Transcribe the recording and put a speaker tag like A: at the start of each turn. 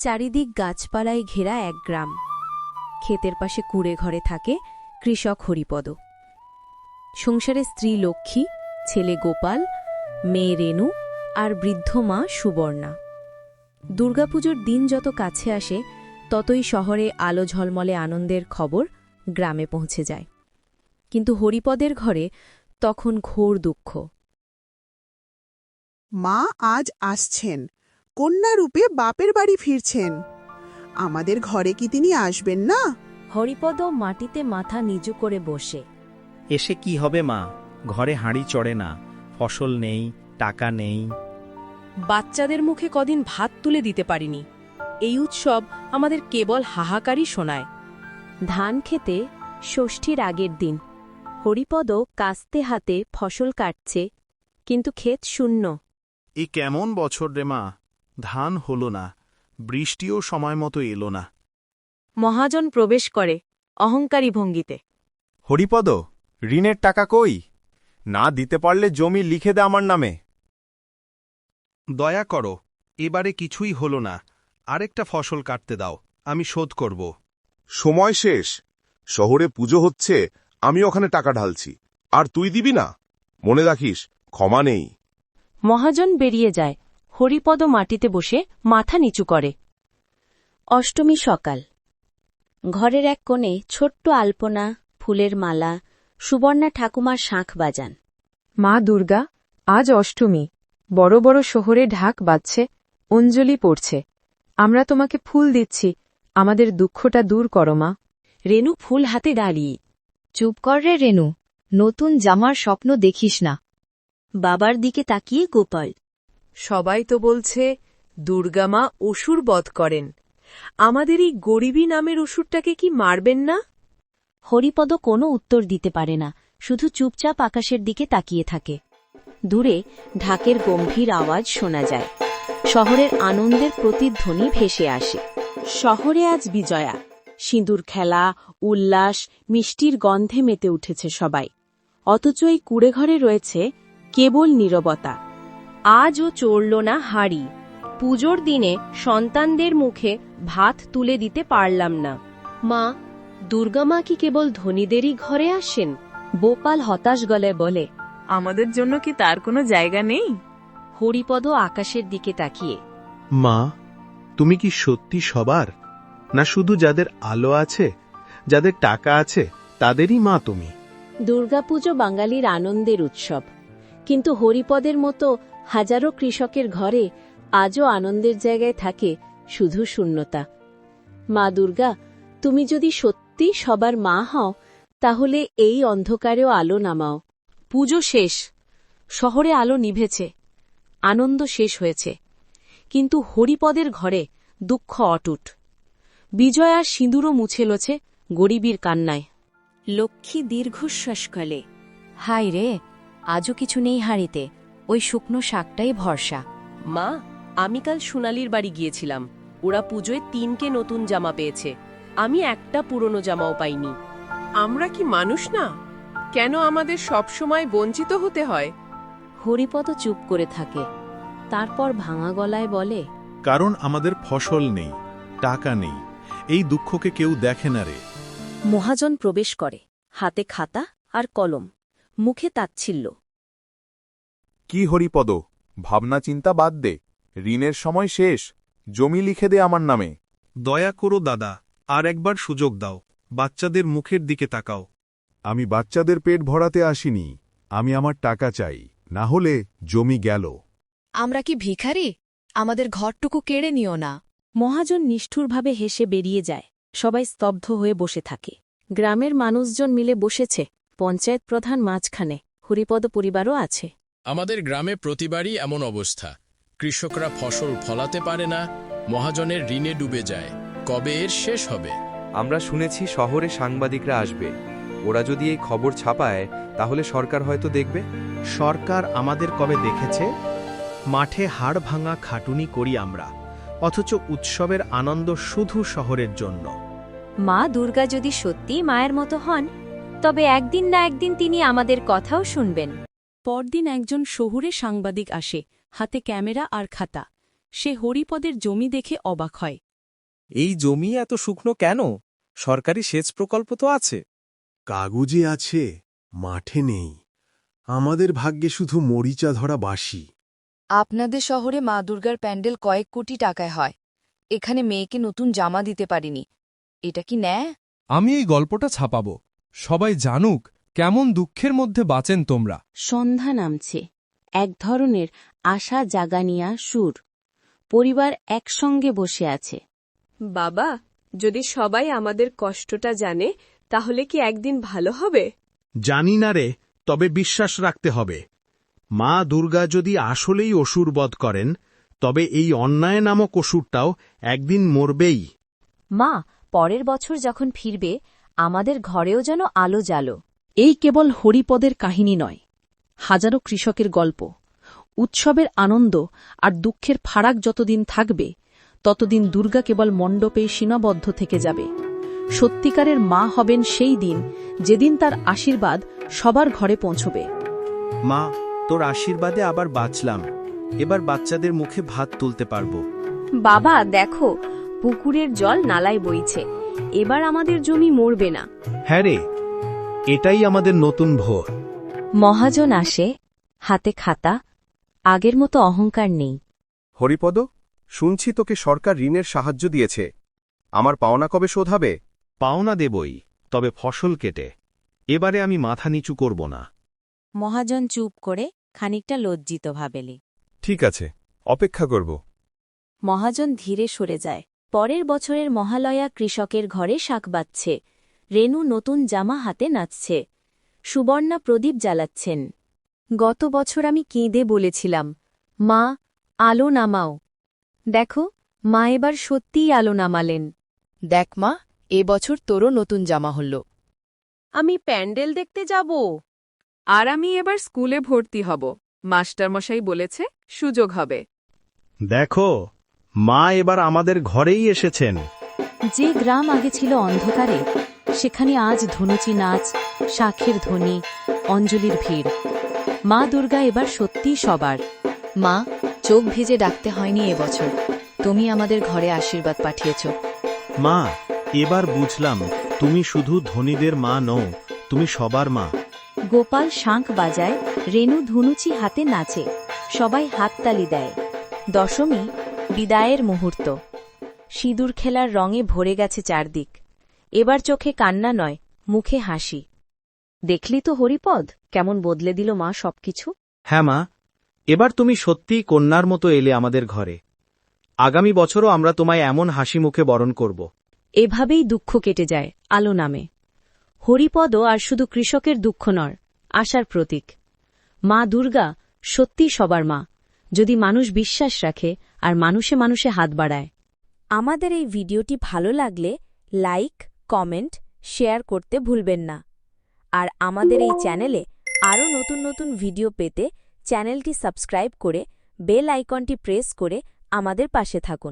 A: চারিদিক গাছপালায় ঘেরা এক গ্রাম। ক্ষেতের পাশে কুঁড়ে ঘরে থাকে কৃষক হরিপদ। সংসারে স্ত্রী লক্ষ্মী, ছেলে গোপাল, মেয়ে রেণু আর বৃদ্ধ মা সুবর্ণা। দুর্গাপুজোর দিন যত কাছে আসে ততই শহরে আলো ঝলমলে আনন্দের খবর গ্রামে পৌঁছে যায়। কিন্তু হরিপদের ঘরে তখন ঘোর দুঃখ।
B: মা আজ আসছেন, কন্যারূপে বাপের বাড়ি ফিরছেন। আমাদের ঘরে কি তিনি আসবেন না?
A: হরিপদ মাটিতে মাথা নিচু করে বসে।
C: এসে কি হবে মা, ঘরে হাঁড়ি চড়ে না, ফসল নেই, টাকা নেই।
D: বাচ্চাদের মুখে কদিন ভাত তুলে দিতে পারিনি। এই উৎসব আমাদের কেবল হাহাকারই শোনায়।
A: ধান খেতে ষষ্ঠীর আগের দিন হরিপদ কাস্তে হাতে ফসল কাটছে, কিন্তু ক্ষেত শূন্য।
E: এ কেমন বছর রে মা, ধান হল না, বৃষ্টিও সময় মতো এলো না।
D: মহাজন প্রবেশ করে অহংকারী ভঙ্গিতে।
F: হরিপদ, ঋণের টাকা কই? না দিতে পারলে জমি লিখে দে আমার নামে।
E: দয়া করো, এবারে কিছুই হল না, আরেকটা ফসল কাটতে দাও, আমি শোধ করব।
G: সময় শেষ, শহরে পুজো হচ্ছে, আমি ওখানে টাকা ঢালছি, আর তুই দিবি না? মনে রাখিস, ক্ষমা নেই।
A: মহাজন বেরিয়ে যায়। হরিপদ মাটিতে বসে মাথা নিচু করে। অষ্টমী সকাল। ঘরের এক কোণে ছোট্ট আলপনা, ফুলের মালা, সুবর্ণা ঠাকুমার শাঁখ বাজান।
H: মা দুর্গা, আজ অষ্টমী। বড় বড় শহরে ঢাক বাজছে, অঞ্জলি পড়ছে। আমরা তোমাকে ফুল দিচ্ছি, আমাদের দুঃখটা দূর করো মা।
A: রেণু ফুল হাতে দাঁড়িয়ে।
I: চুপ কর রে রেণু, নতুন জামার স্বপ্ন দেখিস না।
A: বাবার দিকে তাকিয়ে গোপাল।
D: সবাই তো বলছে দুর্গামা অসুর বধ করেন। আমাদের এই গরিবী নামের অসুরটাকে কি মারবেন না?
A: হরিপদ কোনো উত্তর দিতে পারে না, শুধু চুপচাপ আকাশের দিকে তাকিয়ে থাকে। দূরে ঢাকের গম্ভীর আওয়াজ শোনা যায়। শহরের আনন্দের প্রতিধ্বনি ভেসে আসে। শহরে আজ বিজয়া। সিঁদুর খেলা, উল্লাস, মিষ্টির গন্ধে মেতে উঠেছে সবাই। অথচ এই কুঁড়েঘরে রয়েছে কেবল নীরবতা। আজও চড়ল না হাড়ি। পুজোর দিনে সন্তানদের মুখে ভাত তুলে দিতে পারলাম না। মা, দুর্গামা কি কেবল ধনীদেরই ঘরে আসেন? গোপাল হতাশ গলায় বলে।
D: আমাদের জন্য কি তার কোনো জায়গা নেই?
A: হরিপদ আকাশের দিকে তাকিয়ে।
E: মা, তুমি কি সত্যি সবার, না শুধু যাদের আলো আছে, যাদের টাকা আছে তাদেরই মা তুমি?
A: দুর্গাপুজো বাঙালির আনন্দের উৎসব, কিন্তু হরিপদের মতো হাজারো কৃষকের ঘরে আজও আনন্দের জায়গায় থাকে শুধু শূন্যতা। মা দুর্গা, তুমি যদি সত্যি সবার মা হও, তাহলে এই অন্ধকারেও আলো নামাও।
D: পুজো শেষ, শহরে আলো নিভেছে, আনন্দ শেষ হয়েছে, কিন্তু হরিপদের ঘরে দুঃখ অটুট। বিজয়ার সিঁদুরও মুছেলছে গরিবীর কান্নায়।
A: লক্ষ্মী দীর্ঘশ্বাস ফেলে। হায় রে, আজও কিছু নেই হাড়িতে, ওই শুকনো শাকটাই ভরসা।
D: মা, আমি কাল সোনালির বাড়ি গিয়েছিলাম। ওরা পুজোয় 3টে নতুন জামা পেয়েছে, আমি একটা পুরনো জামাও পাইনি। আমরা কি মানুষ না? কেন আমাদের সবসময় বঞ্চিত হতে হয়?
A: হরিপদ চুপ করে থাকে, তারপর ভাঙা গলায় বলে।
J: কারণ আমাদের ফসল নেই, টাকা নেই, এই দুঃখকে কেউ দেখে না রে।
A: মহাজন প্রবেশ করে, হাতে খাতা আর কলম, মুখে তাচ্ছিল্য।
F: কি হরিপদ, ভাবনা চিন্তা বাদ দে, ঋণের সময় শেষ, জমি লিখে দে আমার নামে।
E: দয়া করো দাদা, আর একবার সুযোগ দাও, বাচ্চাদের মুখের দিকে তাকাও।
J: আমি বাচ্চাদের পেট ভরাতে আসিনি, আমি আমার টাকা চাই, না হলে জমি গেল।
I: আমরা কি ভিখারি? আমাদের ঘরটুকু কেড়ে নিও না।
A: মহাজন নিষ্ঠুরভাবে হেসে বেরিয়ে যায়। সবাই স্তব্ধ হয়ে বসে থাকে। গ্রামের মানুষজন মিলে বসেছে, পঞ্চায়েত প্রধান মাঝখানে, হরিপদ পরিবারও আছে।
K: আমাদের গ্রামে প্রতিবারই এমন অবস্থা। কৃষকরা ফসল ফলাতে পারে না, মহাজনের ঋণে ডুবে যায়। কবে এর শেষ হবে?
L: আমরা শুনেছি শহরে সাংবাদিকরা আসবে। ওরা যদি এই খবর ছাপায়, তাহলে সরকার হয়তো দেখবে।
C: সরকার আমাদের কবে দেখেছে? মাঠে হাড় ভাঙা খাটুনি করি আমরা, অথচ উৎসবের আনন্দ শুধু শহরের জন্য।
A: মা দুর্গা যদি সত্যি মায়ের মতো হন, তবে একদিন না একদিন তিনি আমাদের কথাও শুনবেন।
D: পরদিন একজন শহুরে সাংবাদিক আসে, হাতে ক্যামেরা আর খাতা। সে হরিপদের জমি দেখে অবাক হয়।
M: এই জমি এত শুকনো কেন? সরকারি সেচ প্রকল্প তো আছে।
J: কাগজে আছে, মাঠে নেই। আমাদের ভাগ্যে শুধু মরিচা ধরা বাসি।
H: আপনাদের শহরে মা দুর্গার প্যান্ডেল কয়েক কোটি টাকায় হয়। এখানে মেয়েকে নতুন জামা দিতে পারিনি। এটা কি ন্যায়?
N: আমি এই গল্পটা ছাপাব, সবাই জানুক কেমন দুঃখের মধ্যে বাঁচেন তোমরা।
A: সন্ধ্যা নামছে, এক ধরনের আশা জাগানিয়া সুর। পরিবার একসঙ্গে বসে আছে।
D: বাবা, যদি সবাই আমাদের কষ্টটা জানে তাহলে কি একদিন ভালো হবে?
C: জানি না রে, তবে বিশ্বাস রাখতে হবে। মা দুর্গা যদি আসলেই অসুর বধ করেন, তবে এই অন্যায় নামক অসুরটাও একদিন মরবেই।
A: মা পরের বছর যখন ফিরবে, আমাদের ঘরেও যেন আলো জ্বালো। এই কেবল হরিপদের কাহিনী নয়, হাজারো কৃষকের গল্প। উৎসবের আনন্দ আর দুঃখের ফারাক যতদিন থাকবে, ততদিন দুর্গা কেবল মণ্ডপে সীমাবদ্ধ থেকে যাবে। সত্যিকারের মা হবেন সেই দিন, যেদিন তার আশীর্বাদ সবার ঘরে পৌঁছবে।
C: মা, তোর আশীর্বাদে আবার বাঁচলাম। এবার বাচ্চাদের মুখে ভাত তুলতে পারবো।
A: বাবা দেখো, পুকুরের জল নালায় বইছে। এবার আমাদের জমি মরবে না।
C: হ্যাঁ রে, এটাই আমাদের নতুন ভোর।
A: মহাজন আসে, হাতে খাতা। আগের মতো অহংকার নেই।
F: হরিপদ, শুনছি তোকে সরকার ঋণের সাহায্য দিয়েছে। আমার পাওনা কবে শোধ হবে?
C: পাওনা দেবই, তবে ফসল কেটে। এবারে আমি মাথা নিচু করব না।
A: মহাজন চুপ করে খানিকটা লজ্জিত ভাবেলে।
F: ঠিক আছে, অপেক্ষা করব।
A: মহাজন ধীরে সরে যায়। পরের বছরের মহালয়া কৃষকের ঘরে শাক বাজছে। রেনু নতুন জামা হাতে নাচছে। সুবর্ণা প্রদীপ জ্বালাচ্ছেন। গত বছর আমি কেঁদে বলেছিলাম, মা আলো নামাও। দেখো, মা এবার সত্যিই আলো নামালেন।
H: দেখ মা, এবছর তোরও নতুন জামা হল।
D: আমি প্যান্ডেল দেখতে যাব। আর আমি এবার স্কুলে ভর্তি হব। মাস্টারমশাই বলেছে সুযোগ হবে।
C: দেখো, মা এবার আমাদের ঘরেই এসেছেন।
A: যে গ্রাম আগে ছিল অন্ধকারে, সেখানে আজ ধনুচি নাচ, শাঁখের ধ্বনি, অঞ্জলির ভিড়। মা দুর্গা এবার সত্যিই সবার।
H: মা, চোখ ভেজে ডাকতে হয়নি এবছর। তুমি আমাদের ঘরে আশীর্বাদ পাঠিয়েছ।
C: মা, এবার বুঝলাম তুমি শুধু ধনীদের মা নও, তুমি সবার মা।
A: গোপাল শাঁখ বাজায়, রেনু ধনুচি হাতে নাচে। সবাই হাততালি দেয়। দশমী, বিদায়ের মুহূর্ত। সিঁদুর খেলার রঙে ভরে গেছে চারদিক। এবার চোখে কান্না নয়, মুখে হাসি। দেখলি তো হরিপদ, কেমন বদলে দিল মা সবকিছু।
C: হ্যাঁ মা, এবার তুমি সত্যিই কন্যার মতো এলে আমাদের ঘরে। আগামী বছরও আমরা তোমায় এমন হাসি মুখে বরণ করব।
A: এভাবেই দুঃখ কেটে যায়, আলো নামে। হরিপদও আর শুধু কৃষকের দুঃখ নয়, আশার প্রতীক। মা দুর্গা সত্যিই সবার মা, যদি মানুষ বিশ্বাস রাখে আর মানুষে মানুষে হাত বাড়ায়। আমাদের এই ভিডিওটি ভালো লাগলে লাইক, কমেন্ট, শেয়ার করতে ভুলবেন না। আর আমাদের এই চ্যানেলে আরও নতুন নতুন ভিডিও পেতে চ্যানেলটি সাবস্ক্রাইব করে বেল আইকনটি প্রেস করে আমাদের পাশে থাকুন।